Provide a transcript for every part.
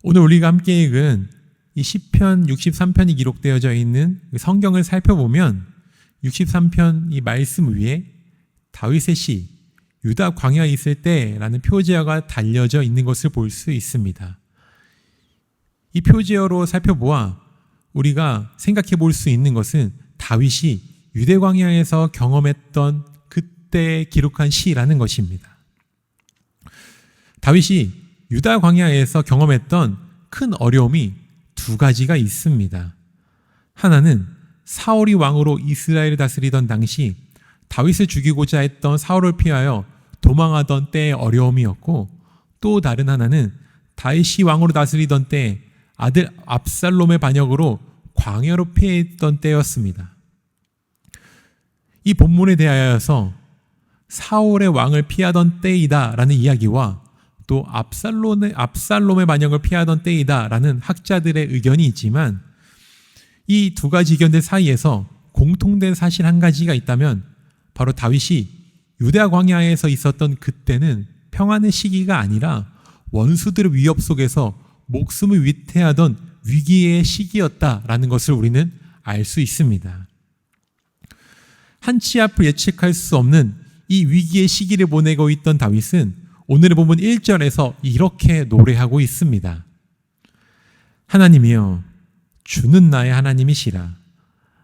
오늘 우리가 함께 읽은 이 시편 63편이 기록되어져 있는 성경을 살펴보면 63편 이 말씀 위에 다윗의 시 유다 광야에 있을 때라는 표제어가 달려져 있는 것을 볼 수 있습니다. 이 표제어로 살펴보아 우리가 생각해 볼 수 있는 것은 다윗이 유대 광야에서 경험했던 그때 기록한 시라는 것입니다. 다윗이 유다 광야에서 경험했던 큰 어려움이 두 가지가 있습니다. 하나는 사울이 왕으로 이스라엘을 다스리던 당시 다윗을 죽이고자 했던 사울을 피하여 도망하던 때의 어려움이었고, 또 다른 하나는 다윗이 왕으로 다스리던 때 아들 압살롬의 반역으로 광야로 피했던 때였습니다. 이 본문에 대하여서 사울의 왕을 피하던 때이다 라는 이야기와 또 압살롬의 반역을 피하던 때이다 라는 학자들의 의견이 있지만, 이 두 가지 의견들 사이에서 공통된 사실 한 가지가 있다면 바로 다윗이 유다 광야에서 있었던 그때는 평안의 시기가 아니라 원수들의 위협 속에서 목숨을 위태하던 위기의 시기였다라는 것을 우리는 알 수 있습니다. 한치 앞을 예측할 수 없는 이 위기의 시기를 보내고 있던 다윗은 오늘의 본문 1절에서 이렇게 노래하고 있습니다. 하나님이여, 주는 나의 하나님이시라.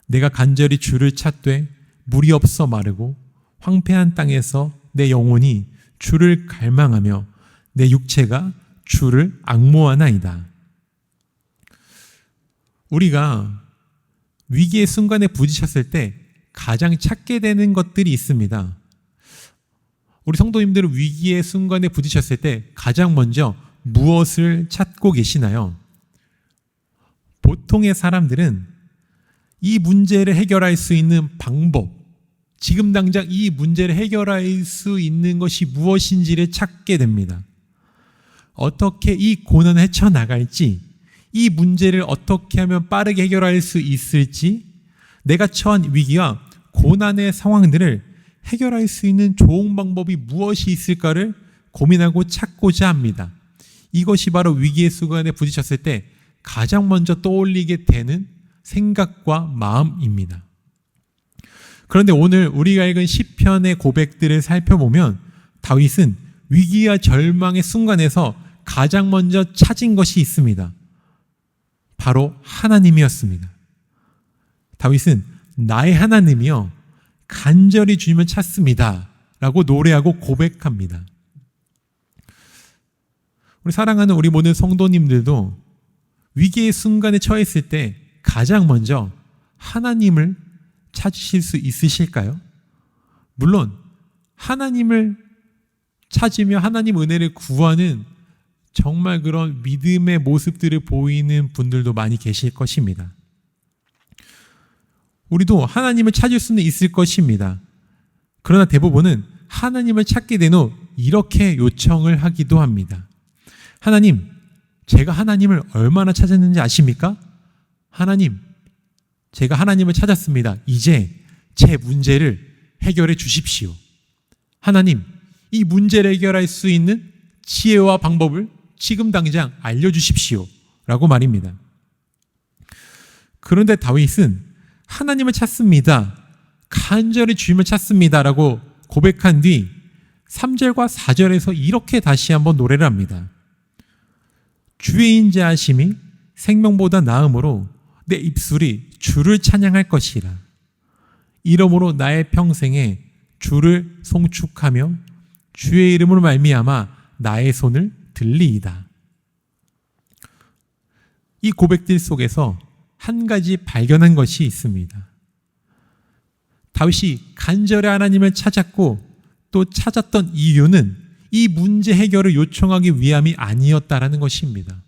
내가 간절히 주를 찾되 물이 없어 마르고 황폐한 땅에서 내 영혼이 주를 갈망하며 내 육체가 주를 앙모하나이다. 우리가 위기의 순간에 부딪혔을 때 가장 찾게 되는 것들이 있습니다. 우리 성도님들은 위기의 순간에 부딪혔을 때 가장 먼저 무엇을 찾고 계시나요? 보통의 사람들은 이 문제를 해결할 수 있는 방법, 지금 당장 이 문제를 해결할 수 있는 것이 무엇인지를 찾게 됩니다. 어떻게 이 고난을 헤쳐나갈지, 이 문제를 어떻게 하면 빠르게 해결할 수 있을지, 내가 처한 위기와 고난의 상황들을 해결할 수 있는 좋은 방법이 무엇이 있을까를 고민하고 찾고자 합니다. 이것이 바로 위기의 순간에 부딪혔을 때 가장 먼저 떠올리게 되는 생각과 마음입니다. 그런데 오늘 우리가 읽은 시편의 고백들을 살펴보면 다윗은 위기와 절망의 순간에서 가장 먼저 찾은 것이 있습니다. 바로 하나님이었습니다. 다윗은 나의 하나님이여 간절히 주님을 찾습니다 라고 노래하고 고백합니다. 우리 사랑하는 우리 모든 성도님들도 위기의 순간에 처했을 때 가장 먼저 하나님을 찾으실 수 있으실까요? 물론 하나님을 찾으며 하나님 은혜를 구하는 정말 그런 믿음의 모습들을 보이는 분들도 많이 계실 것입니다. 우리도 하나님을 찾을 수는 있을 것입니다. 그러나 대부분은 하나님을 찾게 된 후 이렇게 요청을 하기도 합니다. 하나님, 제가 하나님을 얼마나 찾았는지 아십니까? 하나님, 제가 하나님을 찾았습니다. 이제 제 문제를 해결해 주십시오. 하나님, 이 문제를 해결할 수 있는 지혜와 방법을 지금 당장 알려주십시오 라고 말입니다. 그런데 다윗은 하나님을 찾습니다, 간절히 주님을 찾습니다 라고 고백한 뒤 3절과 4절에서 이렇게 다시 한번 노래를 합니다. 주의 인자하심이 생명보다 나음으로 내 입술이 주를 찬양할 것이라. 이러므로 나의 평생에 주를 송축하며 주의 이름으로 말미암아 나의 손을 들리이다. 이 고백들 속에서 한 가지 발견한 것이 있습니다. 다윗이 간절히 하나님을 찾았고 또 찾았던 이유는 이 문제 해결을 요청하기 위함이 아니었다라는 것입니다.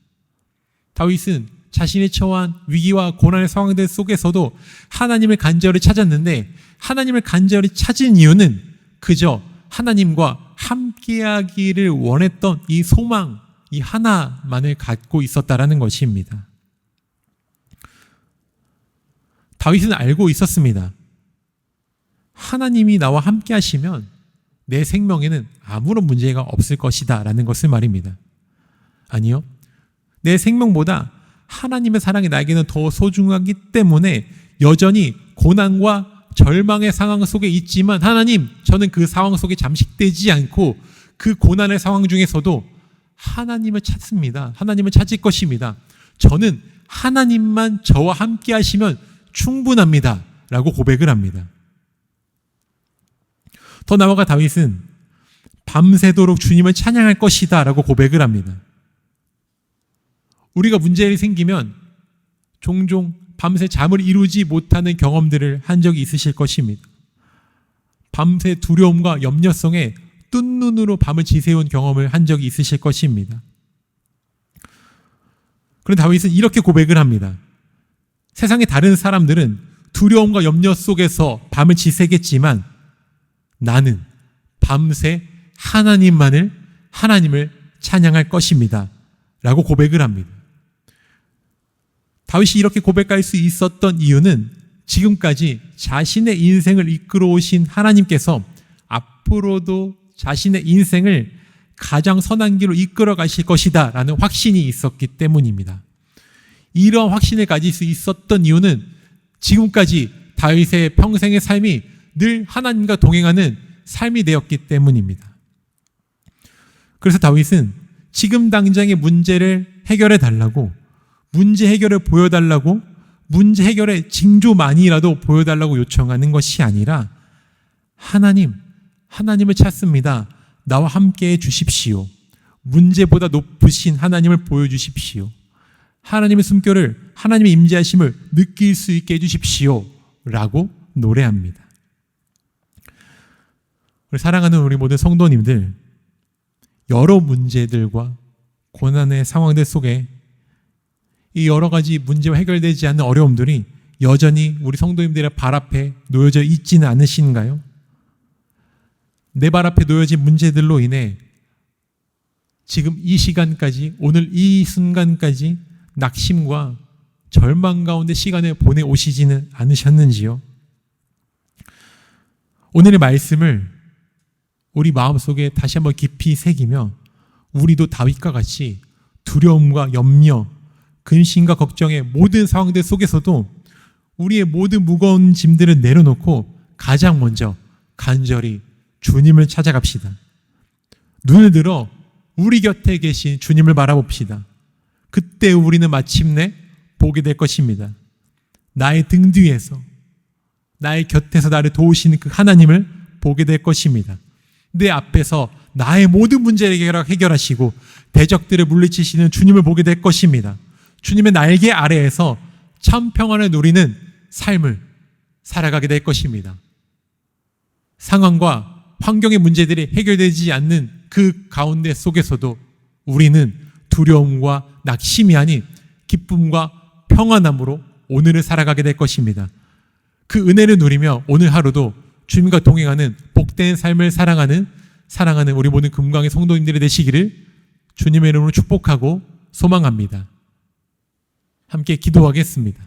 다윗은 자신이 처한 위기와 고난의 상황들 속에서도 하나님을 간절히 찾았는데, 하나님을 간절히 찾은 이유는 그저 하나님과 함께하기를 원했던 이 소망, 이 하나만을 갖고 있었다라는 것입니다. 다윗은 알고 있었습니다. 하나님이 나와 함께 하시면 내 생명에는 아무런 문제가 없을 것이다 라는 것을 말입니다. 아니요, 내 생명보다 하나님의 사랑이 나에게는 더 소중하기 때문에 여전히 고난과 절망의 상황 속에 있지만 하나님, 저는 그 상황 속에 잠식되지 않고 그 고난의 상황 중에서도 하나님을 찾습니다. 하나님을 찾을 것입니다. 저는 하나님만 저와 함께 하시면 충분합니다. 라고 고백을 합니다. 더 나아가 다윗은 밤새도록 주님을 찬양할 것이다 라고 고백을 합니다. 우리가 문제가 생기면 종종 밤새 잠을 이루지 못하는 경험들을 한 적이 있으실 것입니다. 밤새 두려움과 염려성에 뜬 눈으로 밤을 지새운 경험을 한 적이 있으실 것입니다. 그런데 다윗은 이렇게 고백을 합니다. 세상의 다른 사람들은 두려움과 염려 속에서 밤을 지새겠지만 나는 밤새 하나님을 찬양할 것입니다. 라고 고백을 합니다. 다윗이 이렇게 고백할 수 있었던 이유는 지금까지 자신의 인생을 이끌어 오신 하나님께서 앞으로도 자신의 인생을 가장 선한 길로 이끌어 가실 것이다 라는 확신이 있었기 때문입니다. 이러한 확신을 가질 수 있었던 이유는 지금까지 다윗의 평생의 삶이 늘 하나님과 동행하는 삶이 되었기 때문입니다. 그래서 다윗은 지금 당장의 문제를 해결해 달라고, 문제 해결을 보여달라고, 문제 해결의 징조만이라도 보여달라고 요청하는 것이 아니라 하나님을 찾습니다. 나와 함께 해 주십시오. 문제보다 높으신 하나님을 보여주십시오. 하나님의 숨결을, 하나님의 임재하심을 느낄 수 있게 해주십시오. 라고 노래합니다. 사랑하는 우리 모든 성도님들, 여러 문제들과 고난의 상황들 속에 이 여러 가지 문제와 해결되지 않는 어려움들이 여전히 우리 성도님들의 발 앞에 놓여져 있지는 않으신가요? 내 발 앞에 놓여진 문제들로 인해 지금 이 시간까지, 오늘 이 순간까지 낙심과 절망 가운데 시간을 보내오시지는 않으셨는지요? 오늘의 말씀을 우리 마음속에 다시 한번 깊이 새기며 우리도 다윗과 같이 두려움과 염려, 근심과 걱정의 모든 상황들 속에서도 우리의 모든 무거운 짐들을 내려놓고 가장 먼저 간절히 주님을 찾아갑시다. 눈을 들어 우리 곁에 계신 주님을 바라봅시다. 그때 우리는 마침내 보게 될 것입니다. 나의 등 뒤에서, 나의 곁에서 나를 도우시는 그 하나님을 보게 될 것입니다. 내 앞에서 나의 모든 문제를 해결하시고 대적들을 물리치시는 주님을 보게 될 것입니다. 주님의 날개 아래에서 참 평안을 누리는 삶을 살아가게 될 것입니다. 상황과 환경의 문제들이 해결되지 않는 그 가운데 속에서도 우리는 두려움과 낙심이 아닌 기쁨과 평안함으로 오늘을 살아가게 될 것입니다. 그 은혜를 누리며 오늘 하루도 주님과 동행하는 복된 삶을 사랑하는 우리 모든 금강의 성도님들이 되시기를 주님의 이름으로 축복하고 소망합니다. 함께 기도하겠습니다.